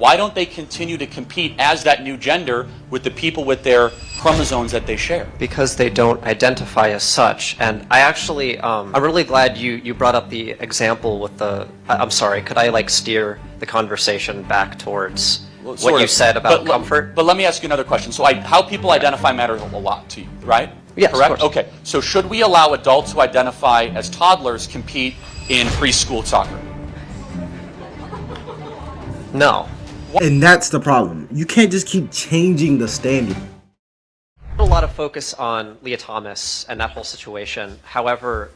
Why don't they continue to compete as that new gender with the people with their chromosomes that they share? Because they don't identify as such. And I actually, I'm really glad you brought up the example with the, I'm sorry, could I steer the conversation back towards what you said about comfort? But let me ask you another question. So how people identify matters a lot to you, right? Yes, correct? Of course. Okay, so should we allow adults who identify as toddlers compete in preschool soccer? No. And that's the problem. You can't just keep changing the standard. A lot of focus on Leah Thomas and that whole situation. However,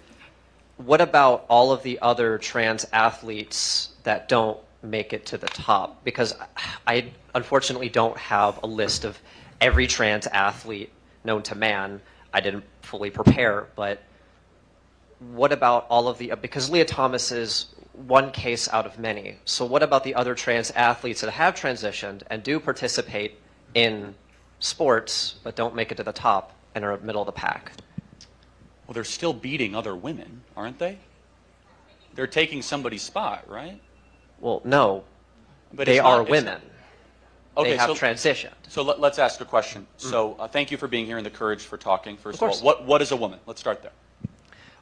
what about all of the other trans athletes that don't make it to the top? Because I unfortunately don't have a list of every trans athlete known to man. I didn't fully prepare, but what about all of the, because Leah Thomas is one case out of many. So what about the other trans athletes that have transitioned and do participate in sports but don't make it to the top and are middle of the pack? Well, they're still beating other women, aren't they? They're taking somebody's spot, right? Well, no. But they are women. Okay, they have transitioned. So let's ask a question. So thank you for being here and the courage for talking. First of all, what is a woman? Let's start there.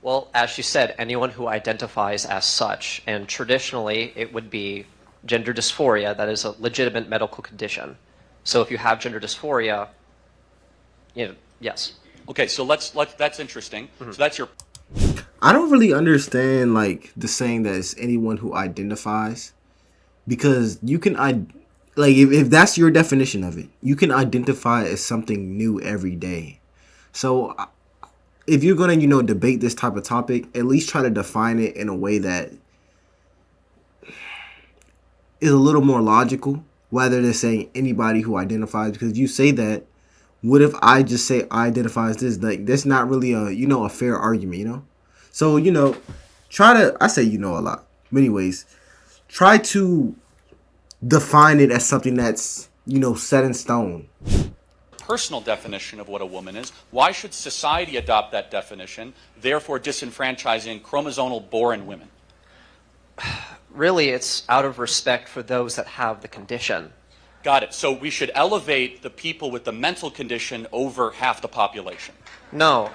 Well, as she said, anyone who identifies as such, and traditionally it would be gender dysphoria. That is a legitimate medical condition. So if you have gender dysphoria, yes. Okay, so that's interesting. So that's your. I don't really understand the saying that it's anyone who identifies, because you can if that's your definition of it, you can identify as something new every day. So if you're going to, debate this type of topic, at least try to define it in a way that is a little more logical, rather than saying anybody who identifies. Because if you say that, what if I just say I identify as this? That's not really a fair argument, So, try to, I say a lot. But anyways, try to define it as something that's, set in stone. Personal definition of what a woman is. Why should society adopt that definition, therefore disenfranchising chromosomal born women? Really, it's out of respect for those that have the condition. Got it. So we should elevate the people with the mental condition over half the population. No.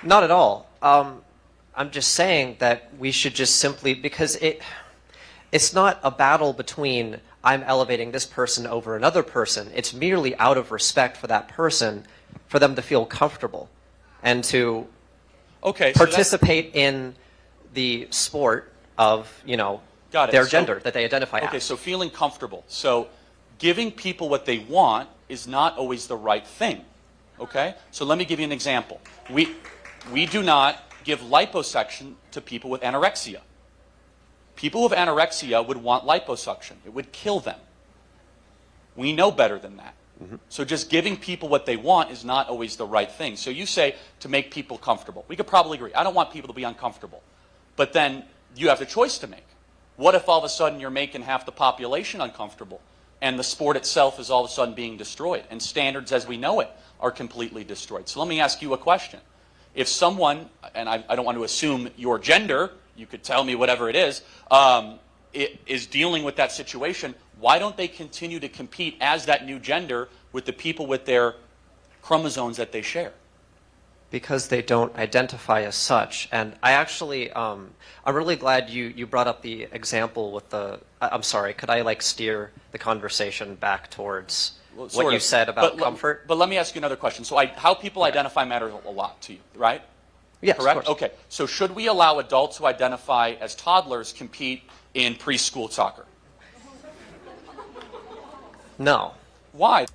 Not at all. I'm just saying that we should just simply, because it's not a battle between I'm elevating this person over another person. It's merely out of respect for that person, for them to feel comfortable and to participate in the sport of, their gender that they identify as. Okay, so feeling comfortable. So giving people what they want is not always the right thing. Okay? So let me give you an example. We do not give liposuction to people with anorexia. People with anorexia would want liposuction. It would kill them. We know better than that. So just giving people what they want is not always the right thing. So you say to make people comfortable. We could probably agree. I don't want people to be uncomfortable. But then you have the choice to make. What if all of a sudden you're making half the population uncomfortable and the sport itself is all of a sudden being destroyed and standards as we know it are completely destroyed? So let me ask you a question. If someone, and I don't want to assume your gender, you could tell me whatever it is dealing with that situation, why don't they continue to compete as that new gender with the people with their chromosomes that they share? Because they don't identify as such. And I actually, I'm really glad you brought up the example with the, I'm sorry, could I steer the conversation back towards what you said about comfort? But let me ask you another question. So how people identify matters a lot to you, right? Yes, correct? Of course. Okay, so should we allow adults who identify as toddlers compete in preschool soccer? No. Why?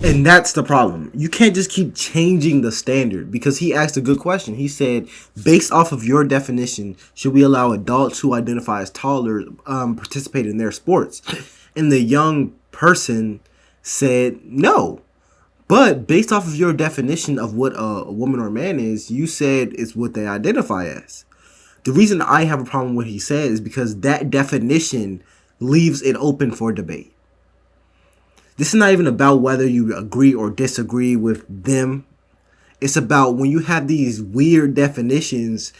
And that's the problem. You can't just keep changing the standard, because he asked a good question. He said, based off of your definition, should we allow adults who identify as toddlers participate in their sports? And the young person said no. But based off of your definition of what a woman or man is, you said it's what they identify as. The reason I have a problem with what he said is because that definition leaves it open for debate. This is not even about whether you agree or disagree with them. It's about when you have these weird definitions,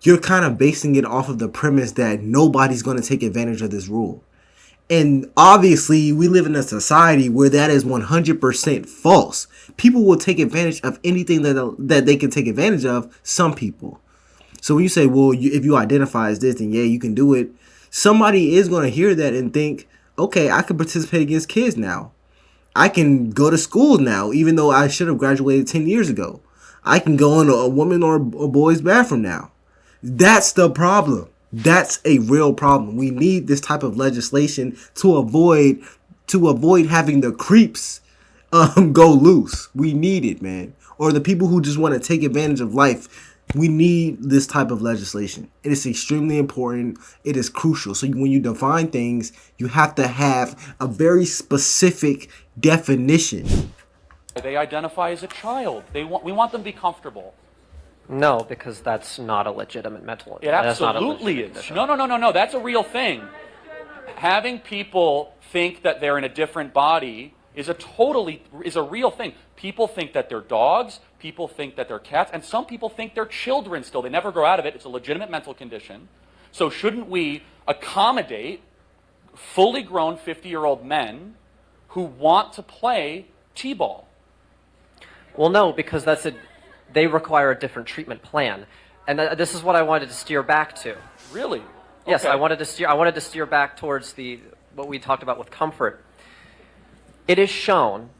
you're kind of basing it off of the premise that nobody's going to take advantage of this rule. And obviously, we live in a society where that is 100% false. People will take advantage of anything that they can take advantage of, some people. So when you say, well, if you identify as this, then yeah, you can do it. Somebody is going to hear that and think, okay, I can participate against kids now. I can go to school now, even though I should have graduated 10 years ago. I can go in a woman or a boy's bathroom now. That's the problem. That's a real problem. We need this type of legislation to avoid having the creeps go loose. We need it, man. Or the people who just want to take advantage of life. We need this type of legislation. It is extremely important. It is crucial. So when you define things, you have to have a very specific definition. They identify as a child. We want them to be comfortable. No, because that's not a legitimate mental. It absolutely is. No. That's a real thing. Having people think that they're in a different body is a real thing. People think that they're dogs. People think that they're cats, and some people think they're children still. They never grow out of it. It's a legitimate mental condition. So shouldn't we accommodate fully grown 50-year-old men who want to play t-ball? Well, no, because they require a different treatment plan, and this is what I wanted to steer back to. Really? Yes, Okay. I wanted to steer back towards what we talked about with comfort. It is shown,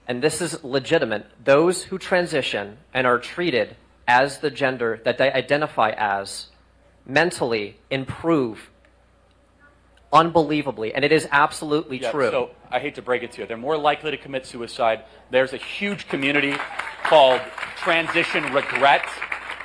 and this is legitimate, those who transition and are treated as the gender that they identify as mentally improve unbelievably, and it is absolutely true. So I hate to break it to you. They're more likely to commit suicide. There's a huge community called Transition Regret.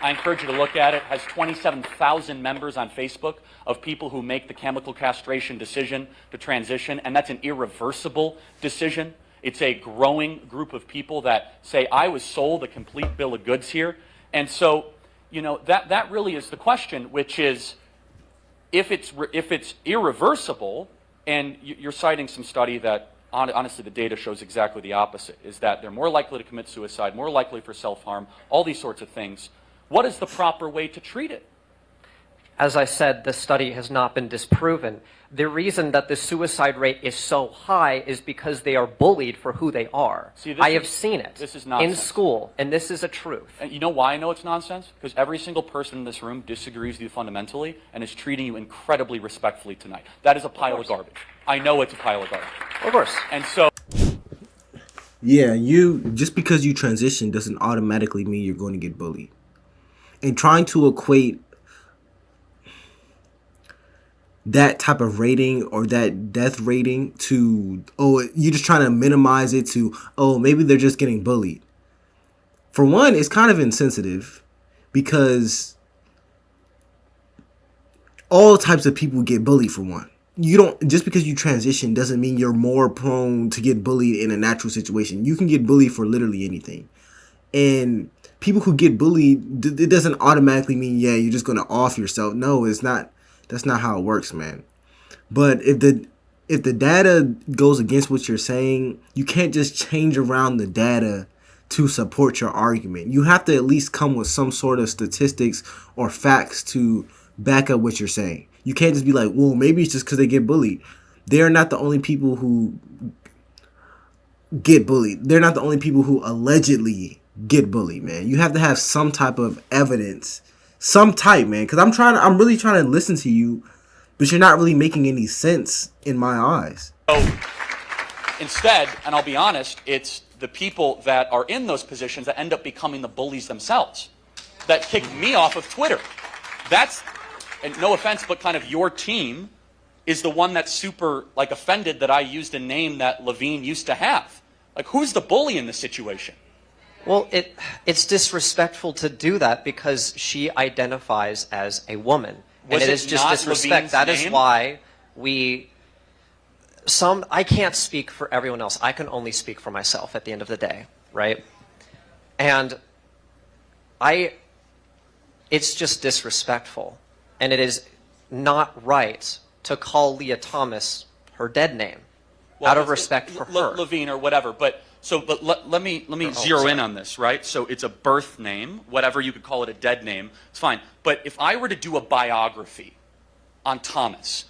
I encourage you to look at it. It has 27,000 members on Facebook of people who make the chemical castration decision to transition, and that's an irreversible decision. It's a growing group of people that say, I was sold a complete bill of goods here. And so, that really is the question, which is, if it's irreversible, and you're citing some study that, honestly, the data shows exactly the opposite, is that they're more likely to commit suicide, more likely for self-harm, all these sorts of things. What is the proper way to treat it? As I said, the study has not been disproven. The reason that the suicide rate is so high is because they are bullied for who they are. I have seen it this is nonsense. in school, and this is a truth. And you know why I know it's nonsense? Because every single person in this room disagrees with you fundamentally and is treating you incredibly respectfully tonight. That is a pile of garbage. I know it's a pile of garbage. Of course. And so... Yeah, just because you transition doesn't automatically mean you're going to get bullied. And trying to equate that type of rating or that death rating to, you're just trying to minimize it to, maybe they're just getting bullied. For one, it's kind of insensitive because all types of people get bullied, for one. Just because you transition doesn't mean you're more prone to get bullied in a natural situation. You can get bullied for literally anything. And people who get bullied, it doesn't automatically mean, you're just going to off yourself. No, it's not. That's not how it works, man. But if the data goes against what you're saying, you can't just change around the data to support your argument. You have to at least come with some sort of statistics or facts to back up what you're saying. You can't just be like, well, maybe it's just because they get bullied. They're not the only people who get bullied. They're not the only people who allegedly get bullied, man. You have to have some type of evidence. Some type, man, because I'm really trying to listen to you, but you're not really making any sense in my eyes. So instead, and I'll be honest, it's the people that are in those positions that end up becoming the bullies themselves, that kick me off of Twitter. That's, and no offense, but kind of your team is the one that's super offended that I used a name that Levine used to have. Who's the bully in this situation? Well, it's disrespectful to do that because she identifies as a woman. And it is just disrespect. That is why I can't speak for everyone else. I can only speak for myself at the end of the day, right? And it's just disrespectful. And it is not right to call Leah Thomas her dead name. out of respect for her. Levine or whatever. But let me zero in on this, right? So it's a birth name, whatever you could call it, a dead name. It's fine. But if I were to do a biography on Thomas,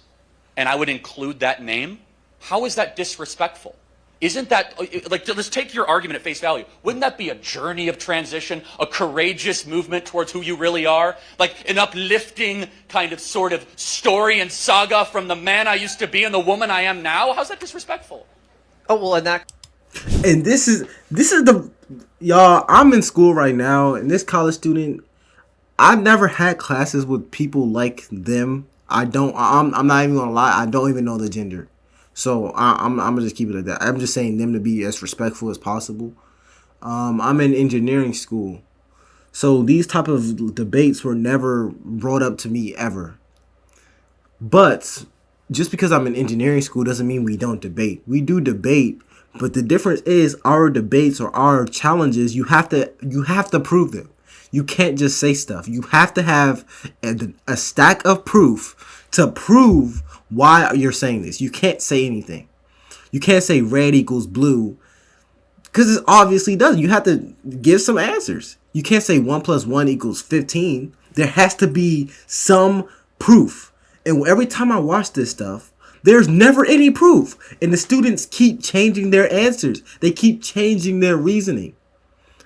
and I would include that name, how is that disrespectful? Isn't that, like, let's take your argument at face value. Wouldn't that be a journey of transition, a courageous movement towards who you really are? Like an uplifting kind of sort of story and saga from the man I used to be and the woman I am now? How's that disrespectful? Oh, well, And this is the, y'all, I'm in school right now, and this college student, I've never had classes with people like them. I'm not even gonna lie, I don't even know the gender. So I'm gonna just keep it at that. I'm just saying them to be as respectful as possible. I'm in engineering school, so these type of debates were never brought up to me ever. But just because I'm in engineering school doesn't mean we don't debate. We do debate, but the difference is our debates or our challenges. You have to prove them. You can't just say stuff. You have to have a stack of proof to prove why you're saying this. You can't say anything. You can't say red equals blue because it obviously doesn't. You have to give some answers. You can't say 1 + 1 = 15. There has to be some proof. And every time I watch this stuff, there's never any proof. And the students keep changing their answers. They keep changing their reasoning.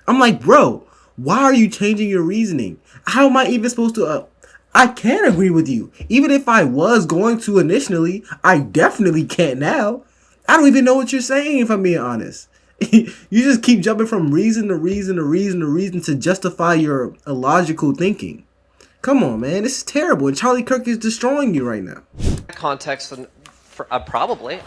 I'm like, bro, why are you changing your reasoning? How am I even supposed to... I can't agree with you. Even if I was going to initially, I definitely can't now. I don't even know what you're saying, if I'm being honest. You just keep jumping from reason to reason to reason to reason to justify your illogical thinking. Come on, man. This is terrible. And Charlie Kirk is destroying you right now. Context, probably.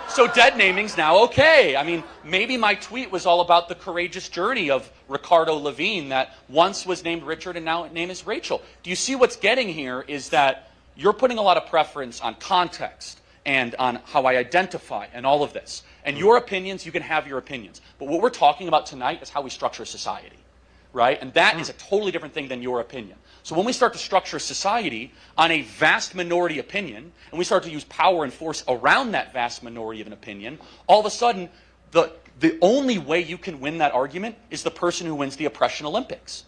So dead naming's now okay. I mean, maybe my tweet was all about the courageous journey of Ricardo Levine that once was named Richard and now name is Rachel. Do you see what's getting here is that you're putting a lot of preference on context and on how I identify and all of this. And your opinions, you can have your opinions. But what we're talking about tonight is how we structure society, right? And that is a totally different thing than your opinion. So when we start to structure society on a vast minority opinion, and we start to use power and force around that vast minority of an opinion, all of a sudden, the only way you can win that argument is the person who wins the oppression Olympics.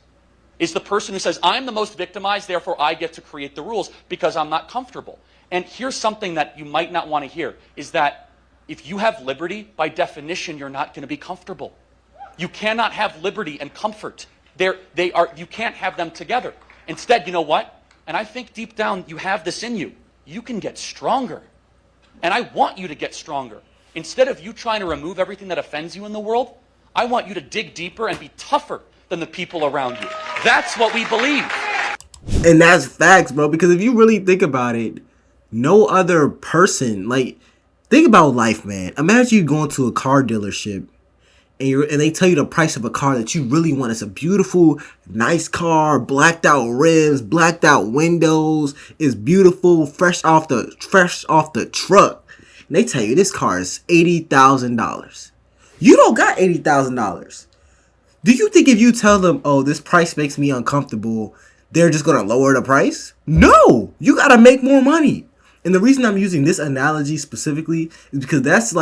Is the person who says, I'm the most victimized, therefore I get to create the rules because I'm not comfortable. And here's something that you might not want to hear, is that if you have liberty, by definition, you're not going to be comfortable. You cannot have liberty and comfort. You can't have them together. Instead, you know what? And I think deep down you have this in you. You can get stronger. And I want you to get stronger. Instead of you trying to remove everything that offends you in the world, I want you to dig deeper and be tougher than the people around you. That's what we believe. And that's facts, bro. Because if you really think about it, no other person, like, think about life, man. Imagine you going to a car dealership and they tell you the price of a car that you really want. It's a beautiful, nice car, blacked out rims, blacked out windows. It's beautiful, fresh off the truck. And they tell you this car is $80,000. You don't got $80,000. Do you think if you tell them, oh, this price makes me uncomfortable, they're just going to lower the price? No, you got to make more money. And the reason I'm using this analogy specifically is because that's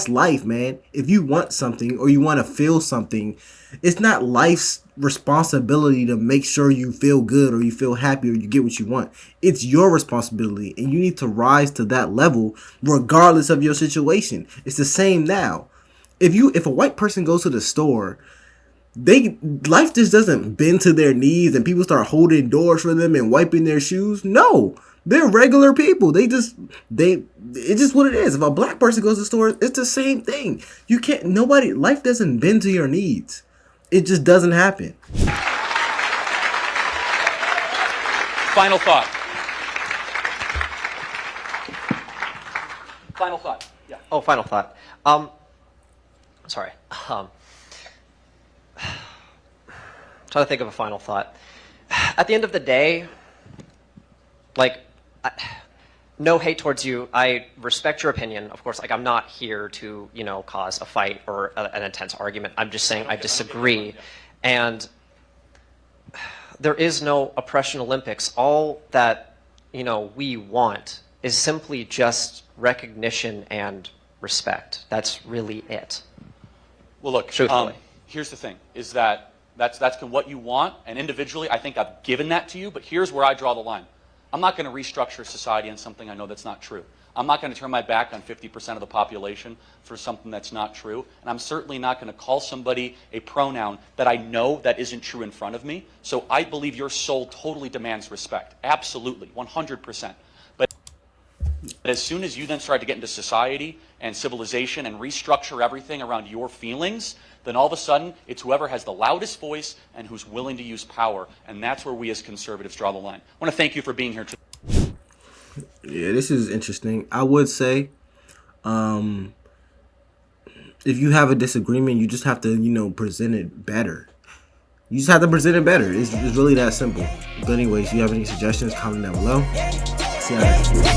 life, man. If you want something or you want to feel something, it's not life's responsibility to make sure you feel good or you feel happy or you get what you want. It's your responsibility, and you need to rise to that level regardless of your situation. It's the same now. If a white person goes to the store, life just doesn't bend to their knees and people start holding doors for them and wiping their shoes. No. They're regular people. It's just what it is. If a black person goes to the store, it's the same thing. Life doesn't bend to your needs. It just doesn't happen. Final thought. Final thought. Yeah. Oh, final thought. Sorry. Trying to think of a final thought. At the end of the day, like, no hate towards you. I respect your opinion. Of course, like, I'm not here to, cause a fight or an intense argument. I'm just saying I disagree. And there is no oppression Olympics. All that, we want is simply just recognition and respect. That's really it. Well, look, Truthfully. here's the thing, is that that's what you want, and individually, I think I've given that to you, but here's where I draw the line. I'm not going to restructure society on something I know that's not true. I'm not going to turn my back on 50% of the population for something that's not true, and I'm certainly not going to call somebody a pronoun that I know that isn't true in front of me. So I believe your soul totally demands respect. Absolutely, 100%. But as soon as you then start to get into society and civilization and restructure everything around your feelings, then all of a sudden, it's whoever has the loudest voice and who's willing to use power. And that's where we as conservatives draw the line. I want to thank you for being here today. Yeah, this is interesting. I would say, if you have a disagreement, you just have to, present it better. You just have to present it better. It's really that simple. But anyways, if you have any suggestions, comment down below. See you next time.